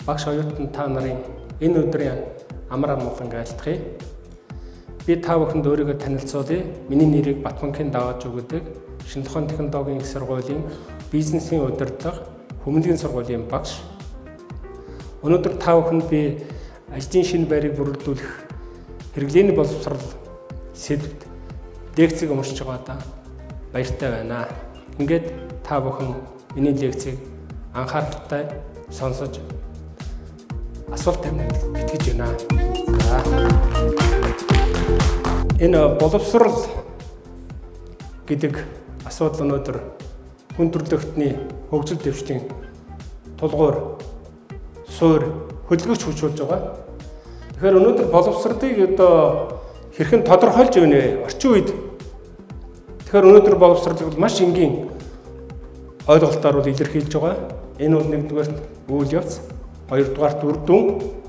Багш оюутан та нарын энэ өдрийн амар амгалан айлтгая. Би та бүхэнд өөрийгөө танилцуулъя. Миний нэрийг Батбанкын дааж өгдөг Шинэтгэн технологийн их сургуулийн бизнесийн удирдлага хүмүүнлэгийн сургуулийн багш. Өнөөдөр та бүхэнд би ажлын шинэ байрыг бүрдүүлэх хэрэглээний боловсрол сэдвт лекцийг уншиж байгаадаа баяртай байна. Ингээд та бүхэн миний лекцийг анхааралтай сонсож асуулт тавина гэж байна. Энэ боловсрол гэдэг асуудал өнөөдөр хүн төрөлхтний хөгжил дэвшлийн тулгуур суур хөдөлгөөч хүчүүлж байгаа. Тэгэхээр өнөөдөр боловсролыг одоо хэрхэн тодорхойлж өгнө вэ? Орчин үед тэгэхээр өнөөдөр боловсролыг маш энгийн ойлголтоор илэрхийлж байгаа. Энэ бол нэгдүгээрт үйл явц, хоёрдугаарт үр дүн,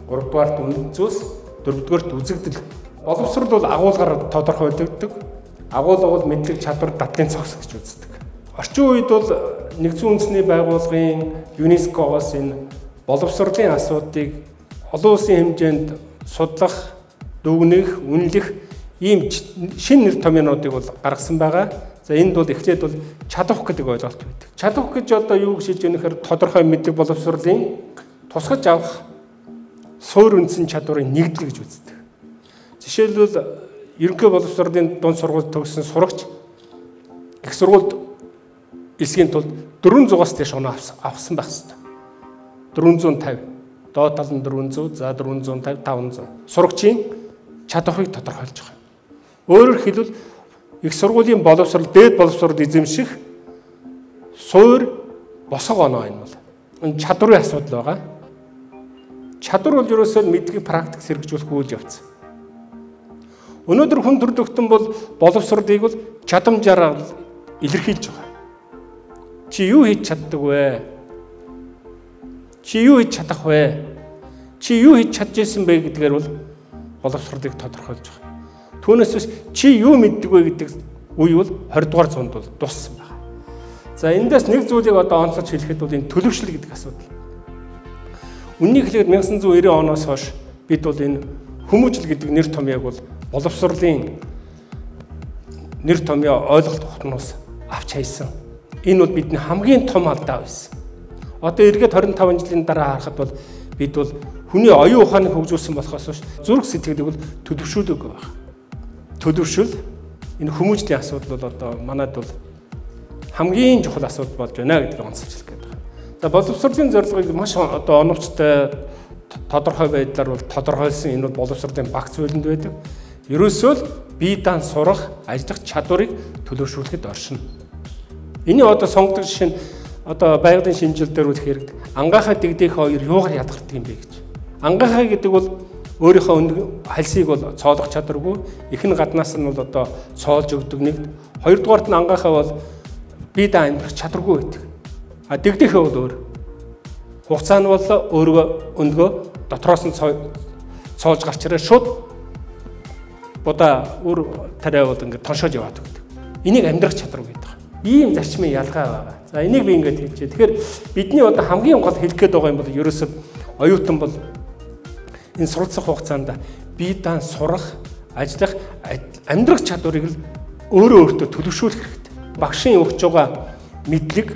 гуравдугаарт үнэт зүйлс, дөрөвдүгээрт үзэгдэл. Боловсрол бол агуулгаар тодорхойлогддог. Агуулга бол мэдлэг чадвар дадлын цогц гэж үздэг. Орчин үед бол нэгдсэн үндэсний байгууллагын ЮНЕСКО-гоос энэ боловсролын асуудыг олон улсын хэмжээнд судлах, дүгнэх, үнэлэх ийм шинэ нэр томьёонуудыг бол гаргасан байгаа. За энд бол эхлээд бол чадах гэдэг ойлголт байдаг. Чадах гэж одоо юу гэж хэлж байгаа нөхөр тодорхой мэдлэг боловсролын тусгаж авах суур үндсэн чадварыг нэгдэл гэж үздэг. Жишээлбэл ерөнхий боловсролын дунд сургуульд төгссөн сурагч их сургуульд элсгийн тулд 400-аас дээш оноо авсан байх ёстой. 450, доод тал нь 400, за 450, 500. Сурагчийн чадварыг тодорхойлж байгаа. Өөрөөр хэлбэл их сургуулийн боловсрол, дээд боловсрол эзэмших суур босго оноо энэ бол. Энэ чадварын асуудал байгаа. Чадвар бол ерөөсөө мэдгийг практик хэрэгжүүлэх үйл явц. Өнөөдөр хүн төрөлхтөн бол боловсролыг бол чадамжаараа илэрхийлж байгаа. Чи юу хийж чаддаг вэ? Чи юу хийж чадах вэ? Чи юу хийж чадж ирсэн бэ гэдгээр бол боловсролыг тодорхойлж байгаа. Түүнээс биш чи юу мэддэг вэ гэдэг үе бол 20 дугаар зуунд бол дууссан байна. За эндээс нэг зүйлийг одоо онцолж хэлэхэд бол энэ төлөвшил гэдэг асуудал. Үннийг хэлэхэд 1990 оноос хойш бид бол энэ хүмүүжил гэдэг нэр томьёог бол боловсролын нэр томьёо ойлголт ухтнаас авч хайсан. Энэ бол бидний хамгийн том алдаа байсан. Одоо эргээд 25 жилийн дараа харахад бол бид бол хүний оюун ухааныг хөгжүүлсэн болохоос биш зүрх сэтгэлийг бол төлөвшүүлдэг байна. Төлөвшил энэ хүмүүжлийн асуудал бол одоо манайд бол хамгийн чухал асуудал болж байна гэдгийг онцолж хэлэх гээд байна. За боловсролын зорилгыг маш одоо оновчтой тодорхой байдлаар бол тодорхойлсон энэ бол боловсролын багц хуулинд байдаг. Ерөөсөө л бие даан сурах, ажиллах чадварыг төлөвшүүлэхэд оршино. Эний одоо сонгодог жишээ нь одоо байгалийн шинжилэлээр үл хэрэг ангахаа дэгдэх хоёр юугаар ядгардаг юм бэ гэж. Ангахаа гэдэг бол өөрийнхөө хальсыг бол цоолох чадваргүй, ихэнх гаднаас нь бол одоо цоолж өгдөг нэг. Хоёрдугаарт нь ангахаа бол бие даан амьдрах чадваргүй байдаг. А дэгдэхээ бол өөр. Хугацаа нь бол өөрөө өндгөө дотроос нь цоолж гарч ирээ шууд бодаа өөр тариа бол ингээд тоншоож яваад өгдөг. Энийг амьдрах чадвар гэдэг. Ийм зарчмын ялгаа байгаа. За энийг би ингээд хэлчихье. Тэгэхээр бидний одоо хамгийн гол хэлэх гээд байгаа юм бол ерөөсөө оюутан бол энэ суралцах хугацаанд бие даан сурах, ажиллах, амьдрах чадварыг л өөрөө өөртөө төлөвшүүлэх хэрэгтэй. Багшийн өгч байгаа мэдлэг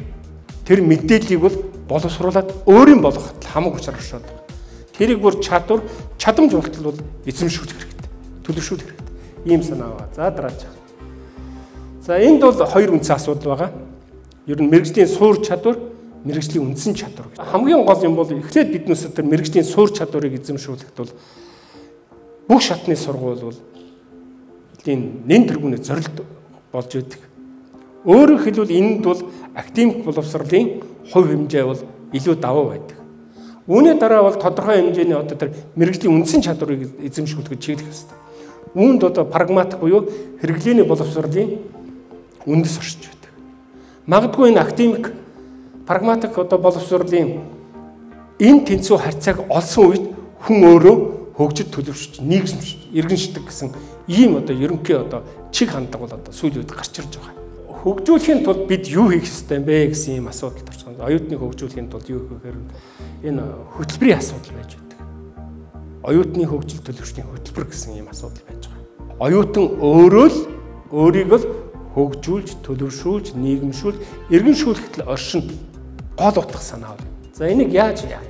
тэр мэдээллийг бол боловсруулад өөрийн болгоход хамаг учрал оршоод байгаа. Тэрийг бүр чадамж болтол бол эзэмшүүлэх хэрэгтэй. Төлөвшүүлэх хэрэгтэй. Ийм санаа байна. За дараач. За энд бол хоёр үндсэн асуудал байгаа. Ер нь мэрэгжлийн суур чадвар, мэрэгжлийн үндсэн чадвар. Хамгийн гол юм бол эхлээд биднээс тэр мэрэгжлийн суур чадварыг эзэмшүүлэхэд бол бүх шатны сургууль бол энэ нэн тэргүүний зорилт болж байдаг. Өөрөөр хэлбэл энд бол академик боловсролын хувь хэмжээ бол илүү давуу байдаг. Үүний дараа бол тодорхой хэмжээний одоо тэр мэрэгжлийн үндсэн чадварыг эзэмшүүлэхэд чиглэх ёстой. Үүнд одоо прагматик буюу хэрэглээний боловсролын үндэс оршиж байдаг. Магадгүй энэ академик прагматик одоо боловсролын энэ тэнцүү харьцааг олсон үед хүн өөрөө хөгжиж төлөвшөж нийгэмшиж иргэншдэг гэсэн ийм одоо ерөнхий одоо чиг хандлага бол одоо сүүлийн үед гарч ирж байгаа. хөгжүүлэхийн тулд бид юу хийх ёстой юм бэ гэсэн ийм асуудалд орсон. Оюутныг хөгжүүлэхийн тулд юу хийх гэхээр энэ хөтөлбөрийн асуудал байж байдаг. Оюутны хөгжил төлөвчний хөтөлбөр гэсэн ийм асуудал байж байгаа. Оюутан өөрөө л өөрийгөө хөгжүүлж, төлөвшүүлж, нийгэмшүүлж, иргэншүүлэхэд л оршин гол утга санаа бол. За энийг яаж яах?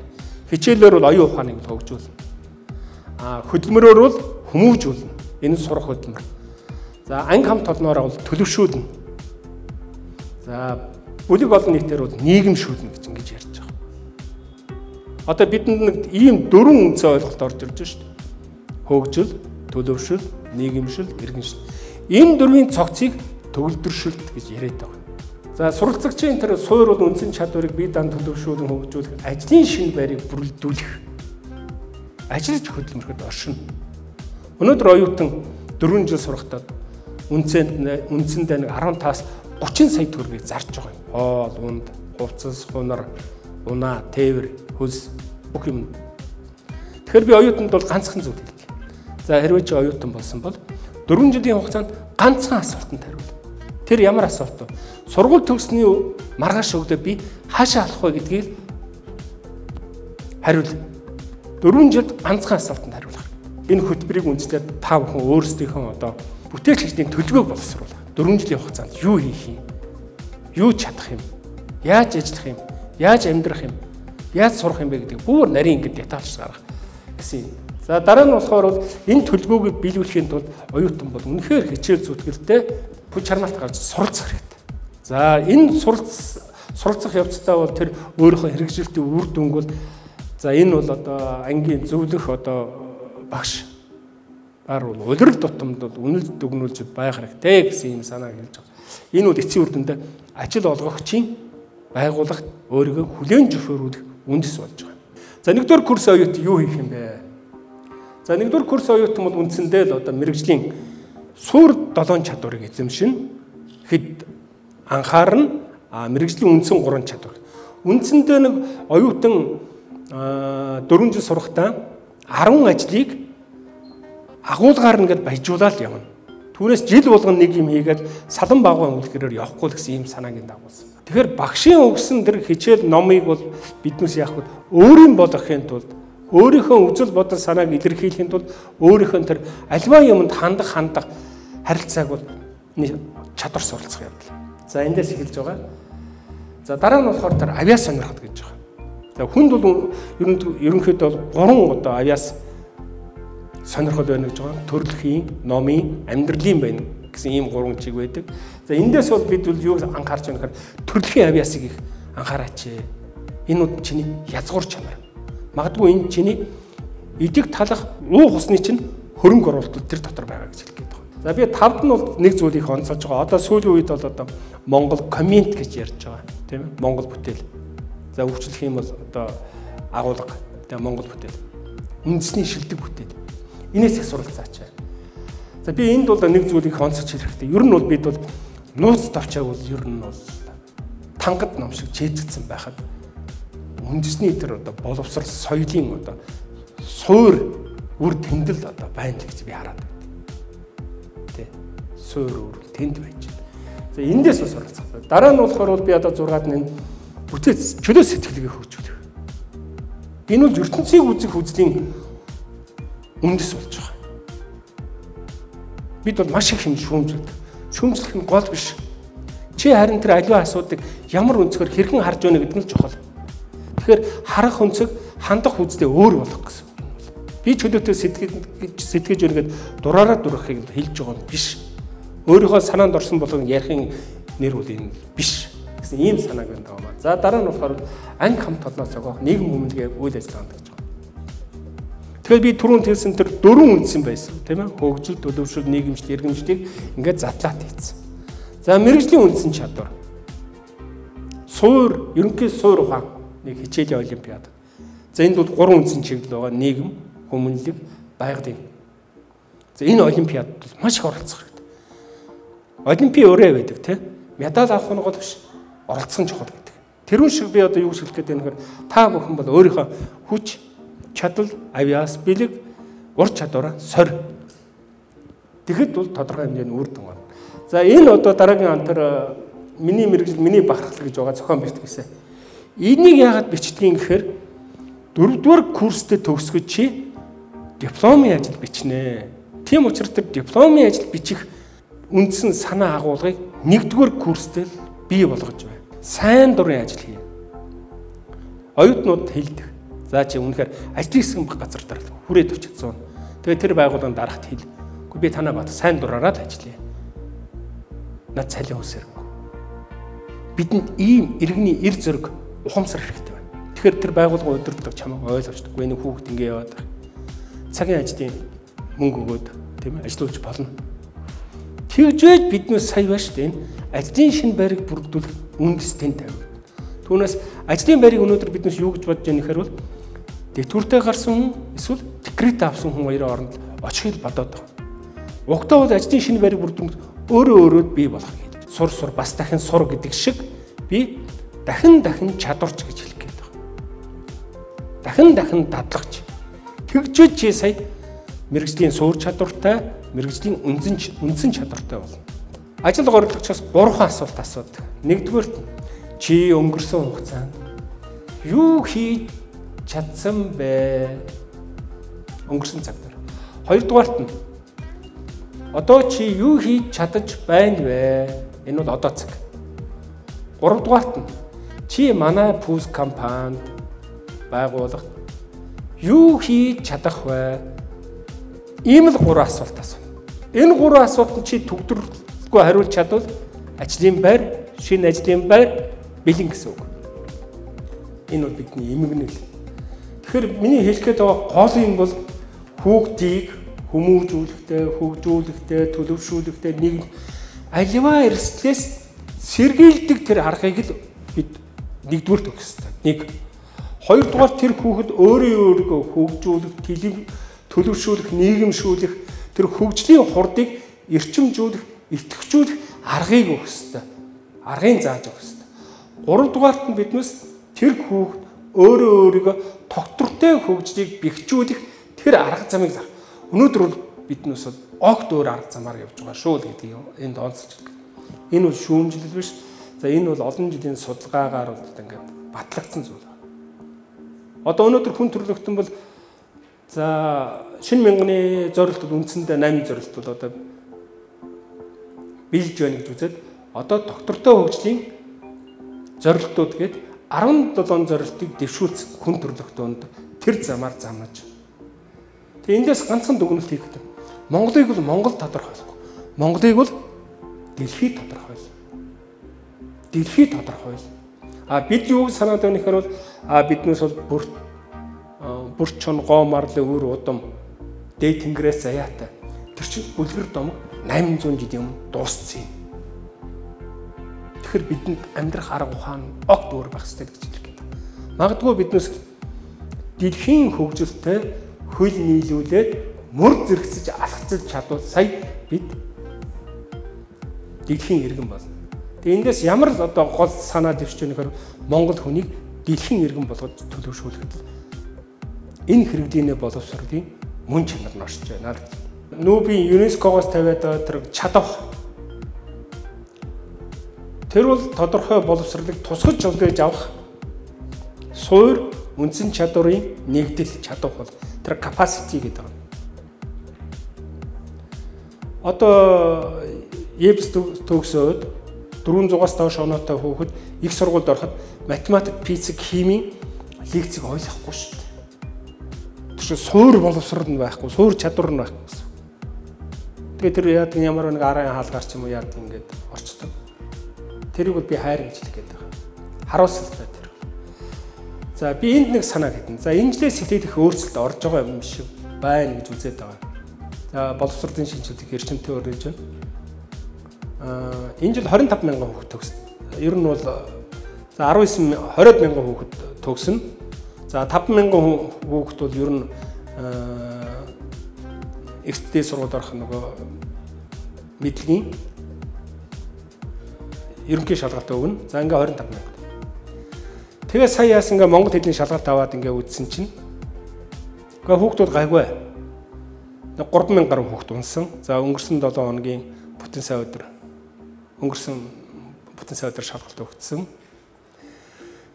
Хичээлээр бол оюун ухааныг хөгжүүлнэ. Хөдөлмөрөөр бол хүмүүжүүлнэ. Энэ сурах хөдөлмөр. За анги хамт олноороо бол төлөвшүүлнэ. За бүлэг олон нийтээр бол нийгэмшүүлнэ гэж ингэж ярьж байгаа. Одоо бидэнд нэг ийм дөрвөн үндсэн ойлголт орж ирж байна шүү дээ. Хөгжил, төлөвшил, нийгэмшил, иргэншил. Энэ дөрвийн цогцыг төгөлдршилт гэж яриад байгаа. За суралцагчийн тэр суур бол үндсэн чадварыг бие даан төлөвшүүлэн хөгжүүлэх, ажлын шинэ байрыг бүрэлдүүлэх, ажиллаж хөдөлмөрөхөд оршино. Өнөөдөр оюутан 4 жил сурахдаа үндсэндээ нэг 15-аас 30 сая төгрөгийг зарж байгаа юм. Хоол, унд, хувцас, хунар, унаа, тээвэр, хөлс бүх юм. Тэгэхээр би оюутанд бол ганцхан зүйл хэлье. За хэрвээ чи оюутан болсон бол 4 жилийн хугацаанд ганцхан асуултанд хариул. Тэр ямар асуулт вэ? Сургууль төгссөний маргааш өглөө би хаашаа алах вэ гэдгийг хариул. 4 жилд ганцхан асуултанд хариулах. Энэ хөтөлбөрийг үндэслээд та бүхэн өөрсдийнхөө одоо бүтээл хийхний төлөвөг боловсруулах. 4 жилийн хугацаанд юу хийх юм? Юу чадах юм? Яаж ажиллах юм? Яаж амьдрах юм? Яаж сурах юм бэ гэдэг бүр нарийн ингэ детальч гаргах гэсэн юм. За дараа нь болохоор бол энэ төлөвлөгөөг биелүүлэхийн тулд оюутан бол үнэхээр хичээл зүтгэлтэй хүч чармаалт гарч суралцах хэрэгтэй. За энэ суралцах явцдаа бол тэр өөрийнхөө хэрэгжилтийн үр дүнг бол за энэ бол одоо ангийн зөвлөх одоо багш бар бол улирал тутамд бол үнэлт дүгнүүлж байх хэрэгтэй гэсэн юм санааг хэлж байгаа. Энэ бол эцсийн үр дүндээ ажил олгогчийн байгууллагт өөрийгөө хүлээн зөвшөөрүүлэх үндэс болж байгаа. За нэгдүгээр курс оюут юу хийх юм бэ? За нэгдүгээр курс оюутан бол үндсэндээ л одоо мэрэгжлийн суур 7 чадварыг эзэмшин хэд анхаарна мэрэгжлийн үндсэн 3 чадвар. Үндсэндээ нэг оюутан 4 жил сурахдаа 10 ажлыг агуулгаар нэгэд баяжуулаад явна. Түүнээс жил болгоно нэг юм хийгээд салан багван үлгэрээр явахгүй л гэсэн ийм санаагийн дагуулсан. Тэгэхээр багшийн өгсөн тэр хичээл номыг бол биднээс яах вэ? Өөрийн болгохын тулд өөрийнхөө үзэл бодол санааг илэрхийлэхийн тулд өөрийнхөө тэр альва юмд хандах харилцааг бол чадвар суралцах явдал. За эндээс эхэлж байгаа. За дараа нь болохоор тэр авиас сонирхот гэж байгаа. За хүнд бол ерөнхийдөө бол 3 одоо авиас сонирхол байна гэж байгаа. Төрөлхийн, номын, амьдралын байна гэсэн ийм 3 чиг байдаг. За эндээс бол бид бол юу анхаарч байгаа нөхөр төрөлхийн авиасыг их анхаараач. Энэ нь чиний язгуур чанар. Магадгүй энэ чиний идэг талах уу хусны чинь хөрөнгө оруулалт тэр дотор байгаа гэж хэлэх гээд байна. За би 5-д нь бол нэг зүйлийг онцолж байгаа. Одоо сүүлийн үед бол одоо Монгол коммент гэж ярьж байгаа. Тийм ээ? Монгол бүтээл. За өвчлөх юм бол одоо агуулга. Тэгээ Монгол бүтээл. Үндэсний шилдэг бүтээл. Инээс их суралцаач. За би энд бол нэг зүйлийг онцолж хэлэх хэрэгтэй. Ер нь бол бид бол нууц давчааг бол ер нь бол тангад ном шиг чийдэлсэн байхад үндэсний тэр одоо боловсрал соёлын одоо суур үр тэндэл одоо байна л гэж би хараад байна. Тэ. Суур үр тэнд байж байна. За эндээс бас суралцах. Дараа нь болохоор би одоо 6-ад нь бүтээц чөлөө сэтгэлгээ хөгжүүлэх. Энэ бол ертөнцийг үзэх үзлийн үндэс болж байгаа. Бид бол маш их юм шүүмжилдэг. Шүүмжлэх нь гол биш. Чи харин тэр аливаа асуудыг ямар өнцгөр хэрхэн харж байна гэдэг нь чухал. Тэгэхээр харах өнцөг хандах үедээ өөр болох гэсэн. Би чөлөөтэй сэтгэж өргөд дураараа дурахыг хэлж байгаа юм биш. Өөрийнхөө санаанд орсон болгон ярихын нэр бол энэ биш гэсэн ийм санааг байна даа. За дараа нь болохоор анги хамт олноос зогоох нийгэм хүмүүнлэгээ үйл ажиллагаанд гэж байна. Тэгэхээр би түрүүн хэлсэн тэр 4 үндсэн байсан тийм ээ. Хөгжил, төлөвшил, нийгэмшил, иргэншлийг ингээд задлаад хийцэн. За мэрэгжлийн үндсэн чадвар. Суур, ерөнхий суур ухаан нэг хичээлийн олимпиад. За энд бол 3 үндсэн чиглэл байгаа. Нийгэм, хүмүүнлэг, байгалийн. За энэ олимпиад маш их оролцох хэрэгтэй. Олимпийн өрөө байдаг тийм. Медаль авах нь гол биш. Оролцох нь чухал гэдэг. Тэрүүн шиг би одоо юу гэж хэлэх гээд байна гэхээр та бүхэн бол өөрийнхөө хүч, чадал, авиас, бэлэг, ур чадвараа сорь. Тэгэхэд бол тодорхой хэмжээний үр дүн гарна. За энэ одоо дараагийн антар миний мэрэгжил, миний бахархал гэж байгаа зохион бичдэгсэн. Энийг яагаад бичдгийг гэхээр 4-р курстэй төгсгөж чи дипломын ажил бичнэ. Тийм учраас тэр дипломын ажил бичих үндсэн санаа агуулгыг 1-р курстэй л бий болгож байна. Сайн дурын ажил хийнэ. Оюутнууд хэлдэг. За чи үнэхээр ажил хийсэн газар дараа хүрээд өчсөн. Тэгээ тэр байгууллаганд дарахт хэл. Гэхдээ би танаа бат сайн дураараа л ажиллая. Над цалин үсэр. Бидэнд ийм иргэний эр зөрг ухамсар хэрэгтэй байна. Тэгэхээр тэр байгууллага удирддаг чамайг ойлгочдоггүй энэ хүүхэд ингэ яваад байгаа. Цагийн ажлын мөнгө өгөөд тийм ээ ажиллаж болно. Тэгжээж биднээс сая ба шүү дээ. Ажлын шинэ байрыг бүрдүүлэх үндэстэн тавина. Түүнээс ажлын байрыг өнөөдөр биднээс юу гэж бодож байгаа нөхөр бол дэвтгүүртэй гарсан хүн эсвэл декрет авсан хүн хоёрын оронд очихыг бодоод байгаа. Угтаа бол ажлын шинэ байрыг бүрдүүлэх өөрөө бий болох гэж. Сур бас дахин сур гэдэг шиг би дахин чадварч гэж хэлэх гээд байгаа. Дахин дадлагч. Тэгжээд чи сая мэрэгжлийн суур чадвартай, мэрэгжлийн үндсэн чадвартай болно. Ажил гориглогчоос 3 асуулт асуудаг. Нэгдүгээрт чи өнгөрсөн хугацаанд юу хийж чадсан бэ? Өнгөрсөн цаг дээр. Хоёрдугаарт нь одоо чи юу хийж чадаж байна вэ? Энэ бол одоо цаг. Гуравдугаарт нь чи манай пүүс компанид байгууллагад юу хийж чадах вэ? Ийм л 3 асуулт асууна. Энэ 3 асуултанд чи төгсгөлгүй хариулж чадвал ажлын байр, шинэ ажлын байр бэлэн гэсэн үг. Энэ бол бидний эмгэнэл. Тэгэхээр миний хэлэх гээд байгаа гол юм бол хүүхдийг хүмүүжүүлэхтэй, хөгжүүлэхтэй, төлөвшүүлэхтэй нэг аливаа эрсдлээс сэргийлдэг тэр аргыг л бид нэгдүгээр төгс хэвээр. Нэг. Хоёрдугаар тэр хүүхэд өөрийгөө хөгжүүлэх, төлөвшүүлэх, нийгэмшүүлэх тэр хөгжлийн хурдыг эрчимжүүлэх, идэвхжүүлэх аргыг өгөх хэвээр. Аргыг зааж өгөх хэвээр. Гуравдугаарт нь биднээс тэр хүүхэд өөрийгөө тогтвортой хөгжлийг бэхжүүлэх тэр арга замыг зах. Өнөөдөр бол биднээс огт өөр арга замаар явж байгаа шүү л гэдгийг энд онцолж байна. Энэ бол шүүмжлэл биш. За энэ бол олон жилийн судалгаагаар бол ингээд батлагдсан зүйл. Одоо өнөөдөр хүн төрөлхтөн бол за шинэ мянганы зорилт бол үндсэндээ 8 зорилт бол одоо биелж байна гэж үзээд одоо доктортой хөгжлийн зорилтууд гээд 17 зорилтыг дэвшүүлсэн хүн төрөлхтөнд тэр замаар замнаж. Тэгээ эндээс ганцхан дүгнэлт хийх гэдэг. Монголыг бол Монгол тодорхойлохгүй. Монголыг бол дэлхий тодорхойлно. Дэлхий тодорхойлно. Бид юу гэж санаад байна гэхээр бол биднээс бол бүрт чон гоо марлын өр удам дээд тэнгэрээс заяатай. Тэр чинь бүлгэр домог 800 жилийн өмнө дууссан юм. Тэгэхээр бидэнд амьдрах арга ухаан огт өөр байх ёстой гэж хэлэх гээд. Магадгүй биднээс дэлхийн хөгжилтэй хөл нийлүүлээд мөр зэрэгсэж алхацж чадвал сая бид дэлхийн иргэн болно. Тэгээ эндээс ямар л одоо гол санаа дэвшиж байгаа нөхөр Монгол хүнийг дэлхийн иргэн болгож төлөвшүүлэхэд энэ хэрэглэнэ боловсролын мөн чанар нь оршиж байна. Нүүбийн ЮНЕСКО-гоос тавиад байгаа тэр чадах тэр бол тодорхой боловсролыг тусгаж үлдээж авах суур үндсэн чадварын нэгдэл чадах бол тэр capacity гэдэг байна. Одоо ЕБС төгсөөд 400-аас доош оноотой хүүхэд их сургуульд ороход математик, физик, химийн лекцийг ойлгохгүй шүү дээ. Тэр суур боловсрол нь байхгүй, суур чадвар нь байхгүй гэсэн. Тэгээд тэр яадаг ямар нэг арын хаалгаар ч юм уу яадаг ингээд орчдог. Тэрийг бол би хайр гэж хэлэх гээд байгаа. Харуулсалтай тэр. За би энд нэг санаа гэдэн. За инженеering сэтгэх өөрчлөлт орж байгаа юм шиг байна гэж үзээд байгаа. За боловсролын шинжилгээг эрчимтэй өргөж байна. Энэ жил 25 мянган хүүхэд төгссөн. Ер нь бол за 19 20 мянган хүүхэд төгснө. За 5 мянган хүүхэд бол ер нь экстэй сургууль орох нөгөө мэдлэгийн ерөнхий шалгалт өгнө. За ингээ 25 мянга. Тэгээ сая яасан ингээ монгол хэлний шалгалт аваад ингээ үзсэн чинь ингээ хүүхдүүд гайгүй. 3000 гаруй хүүхд унсан. За өнгөрсөн 7 хоногийн бүтэн сая өдөр өнгөрсөн потенциал дээр шалгалт өгсөн.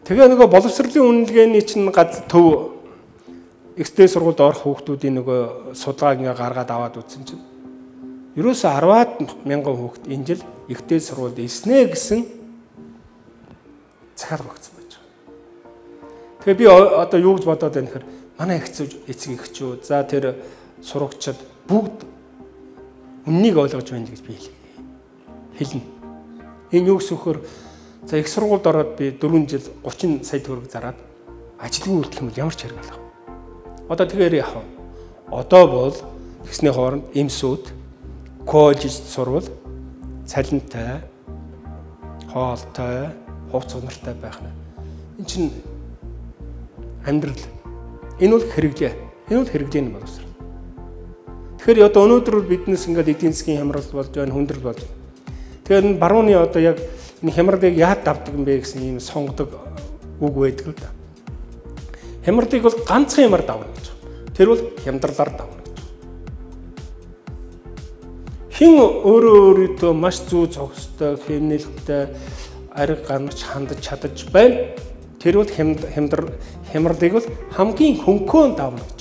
Тэгээ нөгөө боловсролын үнэлгээний чинь төв ихтэй сургуульд орох хүүхдүүдийн нөгөө судалгааг ингээ гаргаад аваад үзсэн чинь ерөөсө 10-аад мянган хүүхд энэ жил ихтэй сургуульд ирснэ гэсэн захиалга өгсөн байж байгаа. Тэгээ би одоо юу гэж бодоод байна гэхээр манай эцэг эхчүүд за тэр сурагчид бүгд үннийг ойлгож байна гэж би хэлнэ. Энэ юу гэсэн хөр за их сургуульд ороод би 4 жил 30 сая төгрөг зараад ажилгүй үлдэх юм бол ямар ч хэрэглэх. Одоо тэгэхээр яах вэ? Одоо бол тэгсний хооронд эмсүүд коллежид сурвал цалинтай, хоолтой, хувц унартай байх нь. Энэ чинь амьдрал. Энэ бол хэрэглээ. Энэ бол хэрэглээний боловсрол. Тэгэхээр одоо өнөөдөр биднес ингээд эдийн засгийн хямрал болж байна, хүндрэл болж байна. Тэгэхээр барууны одоо яг энэ хямралыг яад давдаг юм бэ гэсэн ийм сонгодог үг байдаг л да. Хямралыг бол ганцхан юмар давна гэж. Тэр бол хямдралаар давна гэж. Хин өөрөө маш зүү цогцтой, хэмнэлттэй, ариг ганж хандаж чадаж байна. Тэр бол хямралыг бол хамгийн хөнхөн давна гэж.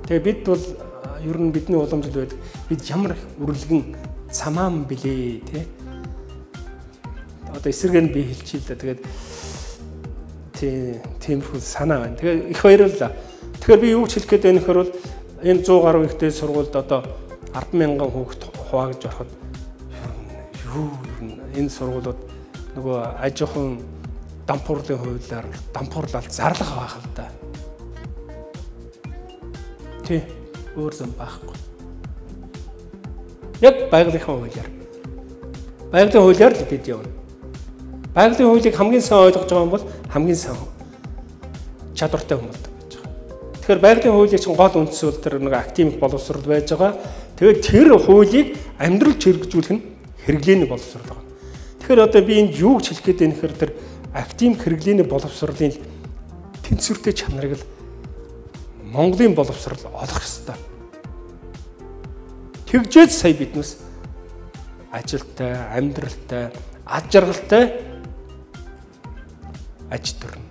Тэгээ бид бол ер нь бидний уламжлал байдаг. Бид ямар үрлэгэн цамаан билээ тий. Одоо эсрэгээр нь би хэлчихье л да. Тэгээд тиймэрхүү санаа байна. Тэгээ их баярлалаа. Тэгэхээр би юу ч хэлэх гээд байна гэхээр бол энэ 100 гаруй ихтэй сургуульд одоо 10,000 хүүхэд хуваагдж ороход энэ сургуулиуд нөгөө аж ахуйн дампуурлын хуулиар дампуурлал зарлах байх л да. Тий, өөр зам байхгүй. Яг байгалийнхаа хуулиар. Байгалийн хуулиар л бид явна. Байгалийн хуулийг хамгийн сайн ойлгож байгаа юм бол хамгийн сайн чадвартай хүн болдог гэж байгаа. Тэгэхээр байгалийн хуулийн чинь гол үндсэл тэр нэг академик боловсрол байж байгаа. Тэгээд тэр хуулийг амьдралд хэрэгжүүлэх нь хэрэглээний боловсрол байна. Тэгэхээр одоо би энд юу гэж хэлэх гээд байна гэхээр тэр академик хэрэглээний боловсролын тэнцвэртэй чанарыг л Монголын боловсрол олох ёстой. Тэгжээд сая биднес ажилтай, амьдралтай, ад жаргалтай аж төрнө.